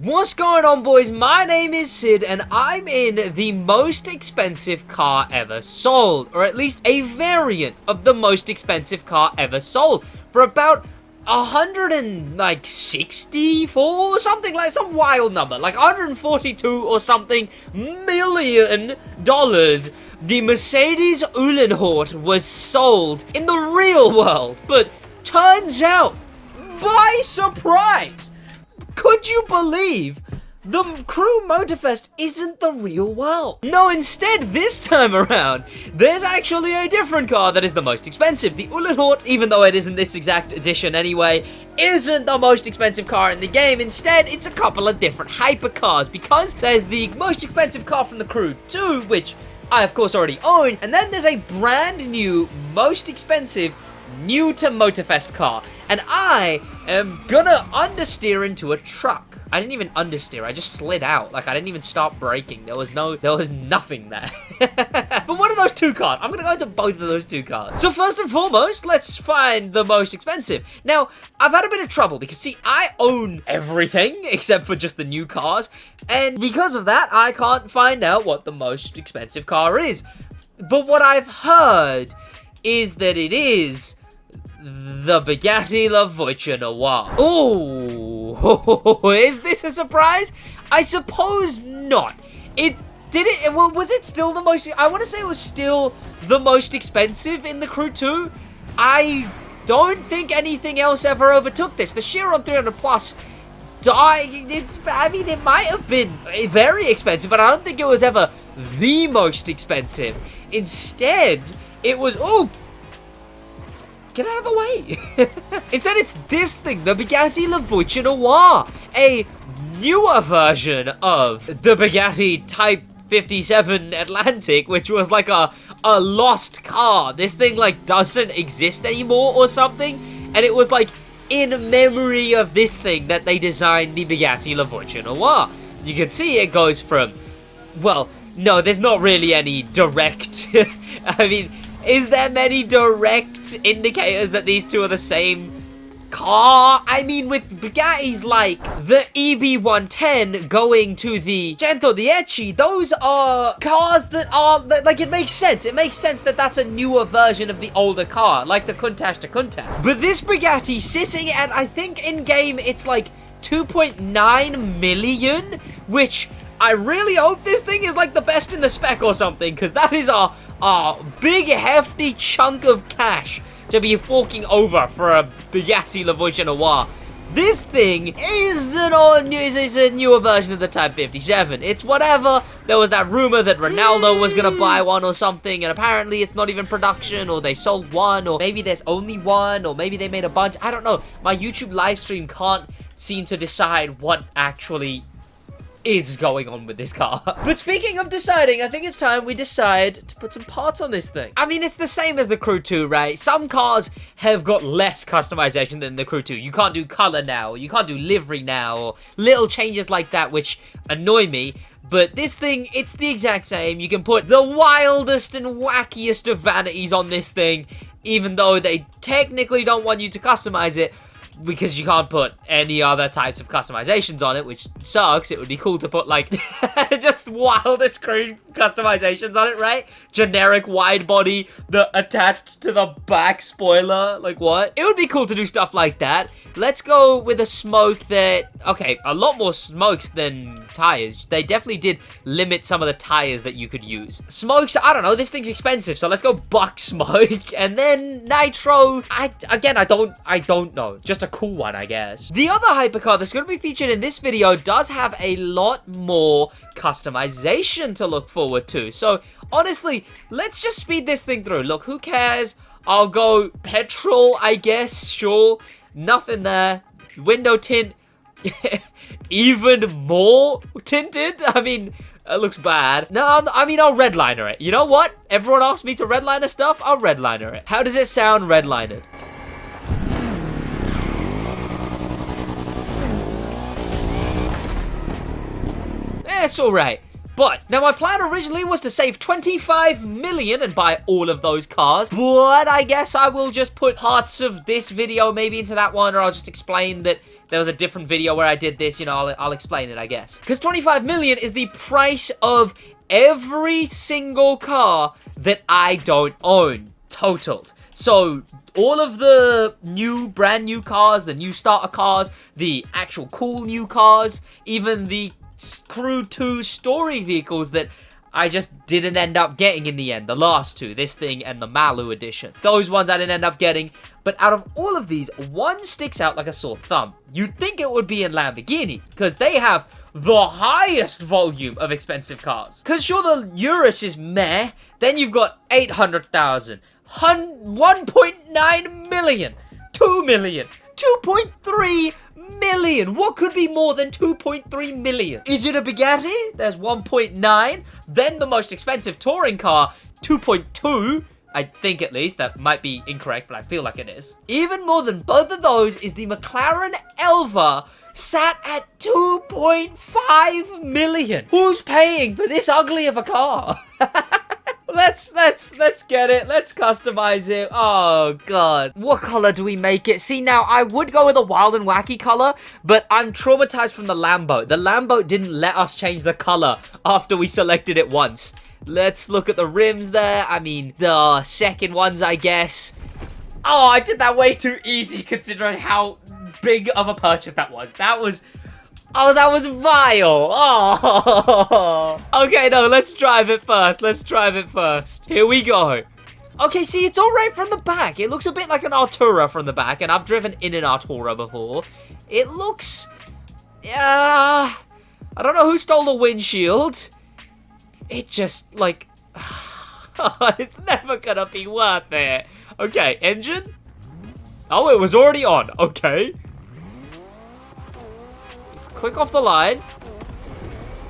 What's going on, boys? My name is Sid, and I'm in the most expensive car ever sold, or at least a variant of the most expensive car ever sold, for about 164, something like some wild number, like 142 or something million dollars. The Mercedes Uhlenhort was sold in the real world, but turns out, by surprise, could you believe the Crew Motorfest isn't the real world? No, instead, this time around, there's actually a different car that is the most expensive. The Uhlenhort, even though it isn't this exact edition anyway, isn't the most expensive car in the game. Instead, it's a couple of different hypercars, because there's the most expensive car from the Crew 2, which I, of course, already own, and then there's a brand new, most expensive, new to Motorfest car, and I am gonna understeer into a truck. I didn't even understeer, I just slid out. Like, I didn't even start braking. There was nothing there. But what are those two cars? I'm gonna go into both of those two cars. So first and foremost, let's find the most expensive. Now, I've had a bit of trouble because, see, I own everything except for just the new cars, and because of that, I can't find out what the most expensive car is. But what I've heard is that it is the Bugatti La Voiture Noir. Oh, is this a surprise? I suppose not. Was it still the most, I want to say it was still the most expensive in the Crew 2. I don't think anything else ever overtook this. The Chiron 300 Plus, I mean, it might have been very expensive, but I don't think it was ever the most expensive. Instead, it was, get out of the way. Instead, it's this thing, the Bugatti La Voiture Noir, a newer version of the Bugatti Type 57 Atlantic, which was like a lost car. This thing, like, doesn't exist anymore or something, and it was, like, in memory of this thing that they designed the Bugatti La Voiture Noir. You can see it goes from, well, no, there's not really any direct, I mean, is there many direct indicators that these two are the same car? I mean, with Bugattis like the EB110 going to the 110, those are cars that are, like, it makes sense. It makes sense that that's a newer version of the older car, like the Countach to Countach. But this Bugatti sitting at, I think in-game, it's like 2.9 million, which I really hope this thing is like the best in the spec or something, because that is a big, hefty chunk of cash to be forking over for a Bugatti La Voiture Noir. This thing is a newer version of the Type 57. It's whatever. There was that rumor that Ronaldo was going to buy one or something, and apparently it's not even production, or they sold one, or maybe there's only one, or maybe they made a bunch. I don't know. My YouTube live stream can't seem to decide what actually is going on with this car. But speaking of deciding, I think it's time we decide to put some parts on this thing. I mean, it's the same as the Crew 2, right? Some cars have got less customization than the Crew 2. You can't do color now, or you can't do livery now, or little changes like that, which annoy me. But this thing, it's the exact same. You can put the wildest and wackiest of vanities on this thing, even though they technically don't want you to customize it, because you can't put any other types of customizations on it, which sucks. It would be cool to put, like, just wildest Crew customizations on it, right? Generic wide body that attached to the back spoiler. Like, what? It would be cool to do stuff like that. Let's go with a smoke that, okay, a lot more smokes than tires. They definitely did limit some of the tires that you could use. Smokes, I don't know, this thing's expensive, so let's go buck smoke. And then nitro, I don't know. Just a cool one, I guess. The other hypercar that's going to be featured in this video does have a lot more customization to look forward to. So, honestly, let's just speed this thing through. Look, who cares? I'll go petrol, I guess, sure. Nothing there. Window tint, even more tinted. I mean, it looks bad. No, I mean, I'll redliner it. You know what? Everyone asked me to redliner stuff. I'll redliner it. How does it sound redlinered? It's alright. But, now my plan originally was to save 25 million and buy all of those cars, but I guess I will just put parts of this video maybe into that one, or I'll just explain that there was a different video where I did this, you know, I'll explain it, I guess. Because 25 million is the price of every single car that I don't own, totaled. So, all of the brand new cars, the new starter cars, the actual cool new cars, even the Crew 2 story vehicles that I just didn't end up getting in the end. The last two, this thing and the Malu edition. Those ones I didn't end up getting. But out of all of these, one sticks out like a sore thumb. You'd think it would be in Lamborghini, because they have the highest volume of expensive cars. Because sure, the Urus is meh. Then you've got 800,000, 1.9 million, 2 million, 2.3 million. What could be more than 2.3 million? Is it a Bugatti? There's 1.9. Then the most expensive touring car, 2.2. I think at least. That might be incorrect, but I feel like it is. Even more than both of those is the McLaren Elva, sat at 2.5 million. Who's paying for this ugly of a car? Let's get it. Let's customize it. Oh, God. What color do we make it? See, now, I would go with a wild and wacky color, but I'm traumatized from the Lambo. The Lambo didn't let us change the color after we selected it once. Let's look at the rims there. I mean, the second ones, I guess. Oh, I did that way too easy considering how big of a purchase that was. Oh, that was vile. Oh. Okay, no, let's drive it first. Here we go. Okay, see, it's all right from the back. It looks a bit like an Artura from the back, and I've driven in an Artura before. It looks... I don't know who stole the windshield. It just, like... it's never gonna be worth it. Okay, engine? Oh, it was already on. Okay. Quick off the line.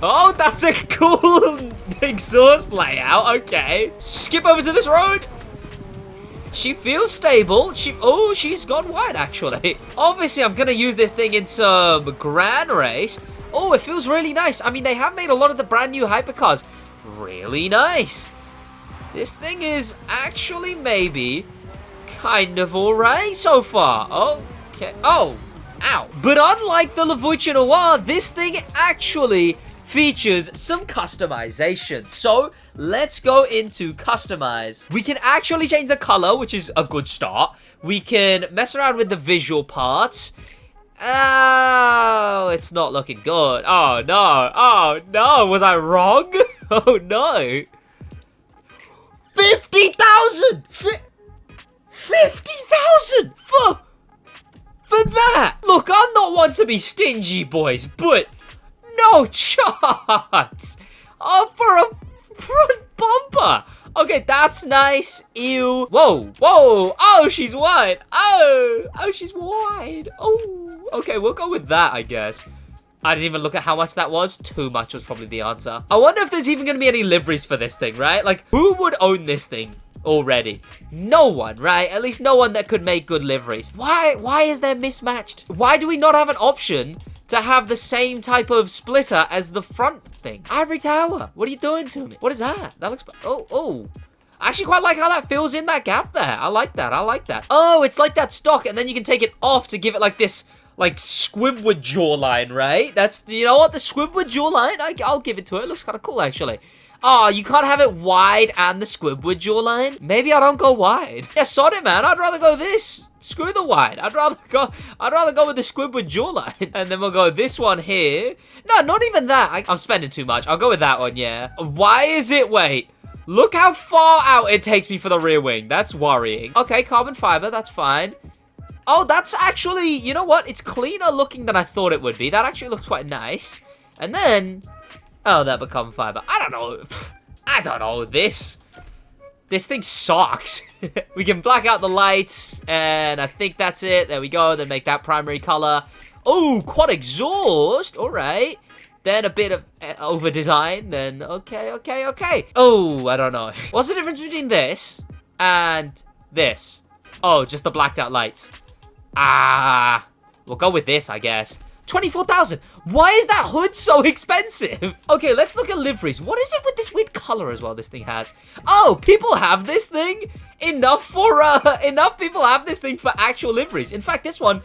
Oh, that's a cool exhaust layout. Okay. Skip over to this road. She feels stable. She's gone wide, actually. Obviously, I'm going to use this thing in some Grand Race. Oh, it feels really nice. I mean, they have made a lot of the brand new hypercars really nice. This thing is actually maybe kind of alright so far. Okay. Oh. Ow. But unlike the La Voiture Noir, this thing actually features some customization. So, let's go into customize. We can actually change the color, which is a good start. We can mess around with the visual parts. Oh, it's not looking good. Oh, no. Oh, no. Was I wrong? Oh, no. 50,000! 50,000! For that! Look, I'm not one to be stingy, boys, but no chance! Oh, for a front bumper! Okay, that's nice. Ew. Whoa, whoa. Oh, she's wide. Oh, she's wide. Oh, okay, we'll go with that, I guess. I didn't even look at how much that was. Too much was probably the answer. I wonder if there's even going to be any liveries for this thing, right? Like, who would own this thing already? No one, right? At least no one that could make good liveries. Why is there mismatched? Why do we not have an option to have the same type of splitter as the front thing? Ivory Tower, what are you doing to me? What is that? That looks... Oh. I actually quite like how that fills in that gap there. I like that. Oh, it's like that stock, and then you can take it off to give it like this... like Squidward jawline, right? That's, you know what, the Squidward jawline, I'll give it to it. It looks kind of cool, actually. Oh, you can't have it wide and the Squidward jawline? Maybe I don't go wide. Yeah, sod it, man. I'd rather go this. Screw the wide. I'd rather go with the Squidward jawline. And then we'll go this one here. No, not even that. I'm spending too much. I'll go with that one, yeah. Why is it, wait. Look how far out it takes me for the rear wing. That's worrying. Okay, carbon fiber, that's fine. Oh, that's actually, you know what? It's cleaner looking than I thought it would be. That actually looks quite nice. And then, oh, that become fiber. I don't know. This thing sucks. We can black out the lights, and I think that's it. There we go. Then make that primary color. Oh, quad exhaust. All right. Then a bit of over design. Then okay. Oh, I don't know. What's the difference between this and this? Oh, just the blacked out lights. We'll go with this, I guess. 24,000. Why is that hood so expensive? Okay, let's look at liveries. What is it with this weird color as well this thing has? Oh, people have this thing? Enough people have this thing for actual liveries. In fact, this one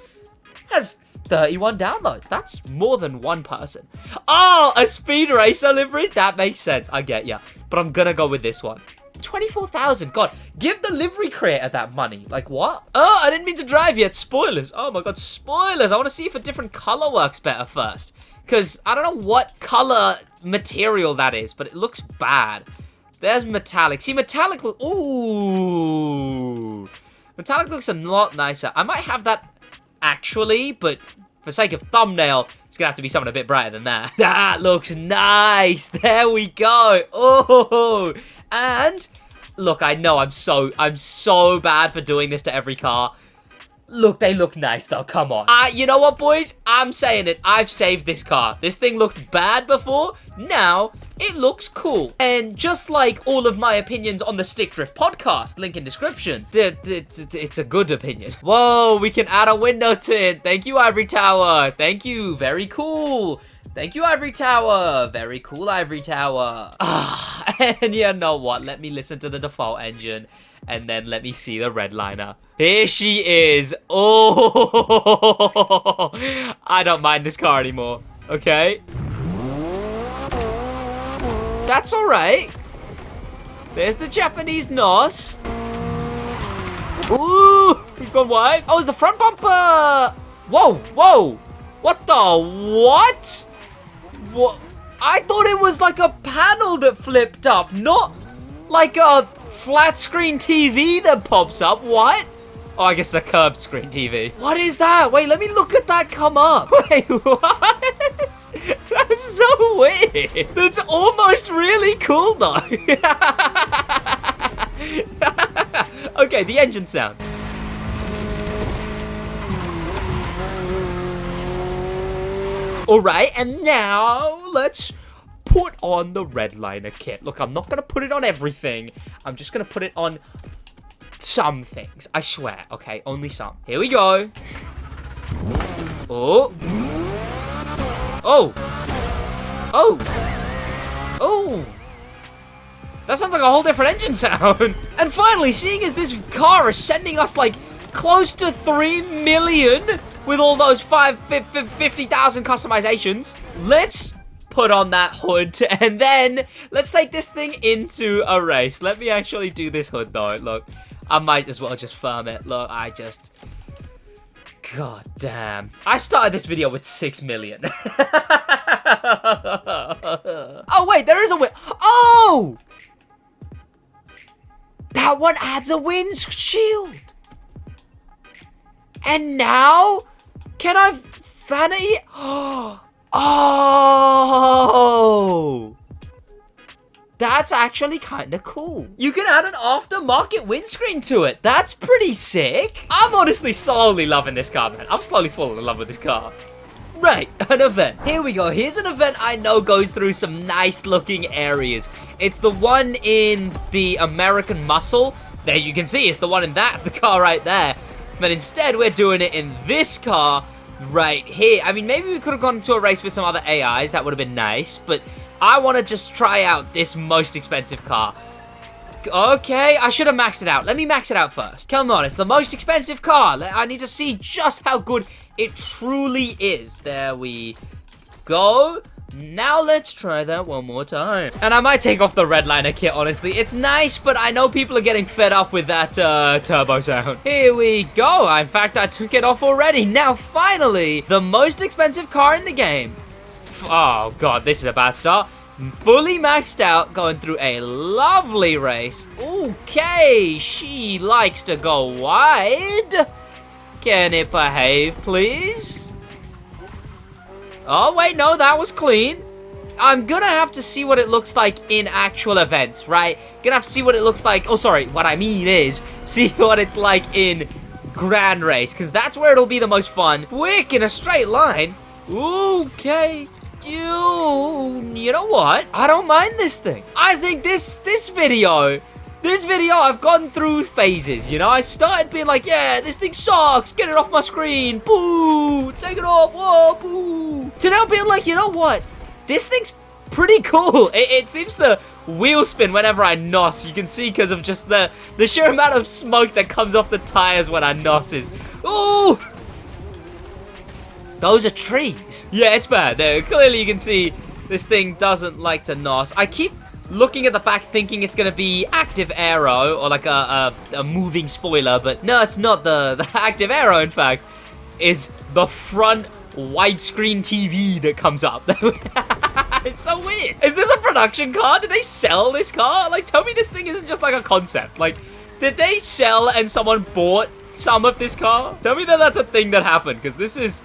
has 31 downloads. That's more than one person. Oh, a Speed Racer livery? That makes sense. I get ya. But I'm gonna go with this one. 24,000. God, give the livery creator that money. Like, what? Oh, I didn't mean to drive yet. Spoilers. Oh, my God, spoilers. I want to see if a different color works better first. Because I don't know what color material that is, but it looks bad. There's metallic. See, metallic... Ooh. Metallic looks a lot nicer. I might have that actually, but for sake of thumbnail, it's gonna have to be something a bit brighter than that. That looks nice. There we go. Oh, and look, I know I'm so bad for doing this to every car. Look, they look nice though, come on. You know what, boys? I'm saying it. I've saved this car. This thing looked bad before. Now, it looks cool. And just like all of my opinions on the Stick Drift podcast, link in description, it's a good opinion. Whoa, we can add a window to it. Thank you, Ivory Tower. Thank you, very cool. Thank you, Ivory Tower. Very cool, Ivory Tower. And you know what? Let me listen to the default engine. And then let me see the redliner. Here she is. Oh, I don't mind this car anymore. Okay. That's all right. There's the Japanese NOS. Ooh, we've gone wide. Oh, it's the front bumper. Whoa, whoa. What the what? What? I thought it was like a panel that flipped up, not like a flat screen TV that pops up. What? Oh, I guess it's a curved screen TV. What is that? Wait, let me look at that come up. Wait, what? That's so weird. That's almost really cool, though. Okay, the engine sound. All right, and now let's put on the redliner kit. Look, I'm not going to put it on everything. I'm just going to put it on some things. I swear. Okay, only some. Here we go. Oh. Oh. Oh. Oh. That sounds like a whole different engine sound. And finally, seeing as this car is sending us like close to 3 million with all those 50,000 customizations, let's put on that hood, and then let's take this thing into a race. Let me actually do this hood, though. Look, I might as well just firm it. Look, God damn. I started this video with 6 million. Oh, wait, there is a Oh! That one adds a windshield. And now, can I vanity? Oh! That's actually kind of cool. You can add an aftermarket windscreen to it. That's pretty sick. I'm honestly slowly loving this car, man. I'm slowly falling in love with this car. Right, an event. Here we go. Here's an event I know goes through some nice looking areas. It's the one in the American Muscle. There you can see it's the one in the car right there. But instead we're doing it in this car right here. I mean, maybe we could have gone to a race with some other AIs. That would have been nice. But I want to just try out this most expensive car. Okay, I should have maxed it out. Let me max it out first. Come on, it's the most expensive car. I need to see just how good it truly is. There we go. Now let's try that one more time. And I might take off the redliner kit, honestly. It's nice, but I know people are getting fed up with that turbo sound. Here we go. In fact, I took it off already. Now, finally, the most expensive car in the game. Oh, God, this is a bad start. Fully maxed out, going through a lovely race. Okay, she likes to go wide. Can it behave, please? Oh, wait, no, that was clean. I'm gonna have to see what it looks like in actual events, right? Gonna have to see what it looks like. Oh, sorry, what I mean is see what it's like in Grand Race, because that's where it'll be the most fun. Quick, in a straight line. Okay. You know what? I don't mind this thing. I think this video, I've gone through phases, you know? I started being like, yeah, this thing sucks. Get it off my screen. Boo. Take it off. Whoa, boo. To now being like, you know what? This thing's pretty cool. It seems to wheel spin whenever I NOS. You can see because of just the sheer amount of smoke that comes off the tires when I NOSes. Ooh. Those are trees. Yeah, it's bad. There, clearly you can see this thing doesn't like to nos. I keep looking at the back thinking it's gonna be active aero or like a moving spoiler, but no, it's not. The active aero, in fact, is the front widescreen TV that comes up. It's so weird. Is this a production car? Did they sell this car? Like, tell me this thing isn't just like a concept. Like, did they sell and someone bought some of this car? Tell me that that's a thing that happened, because this is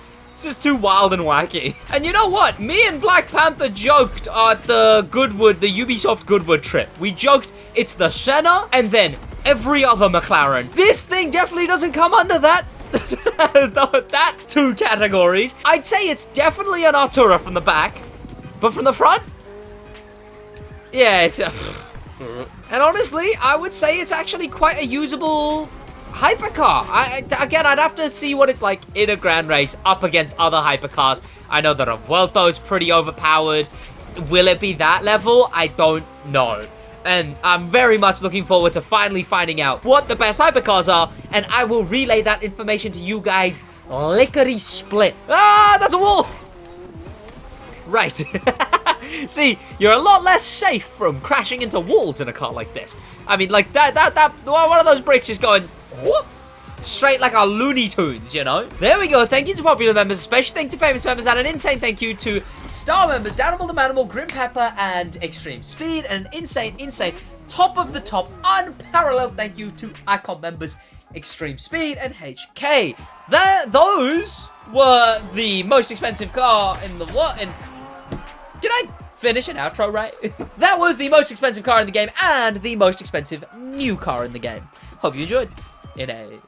too wild and wacky. And you know what? Me and Black Panther joked at the Ubisoft Goodwood trip. We joked it's the Senna and then every other McLaren. This thing definitely doesn't come under that. That two categories. I'd say it's definitely an Artura from the back, but from the front, yeah, it's and honestly, I would say it's actually quite a usable hypercar. Again, I'd have to see what it's like in a grand race up against other hypercars. I know the Revuelto's pretty overpowered. Will it be that level? I don't know. And I'm very much looking forward to finally finding out what the best hypercars are, and I will relay that information to you guys lickety split. Ah, that's a wall! Right. See, you're a lot less safe from crashing into walls in a car like this. I mean, like, that one of those bricks is going whoop, straight like our Looney Tunes, you know? There we go. Thank you to popular members, special thank you to famous members, and an insane thank you to star members, Danimal the Manimal, Grim Pepper, and Extreme Speed, and an insane, top of the top, unparalleled thank you to Icon members, Extreme Speed, and HK. Those were the most expensive car in the what? Did I finish an outro right? That was the most expensive car in the game and the most expensive new car in the game. Hope you enjoyed. In a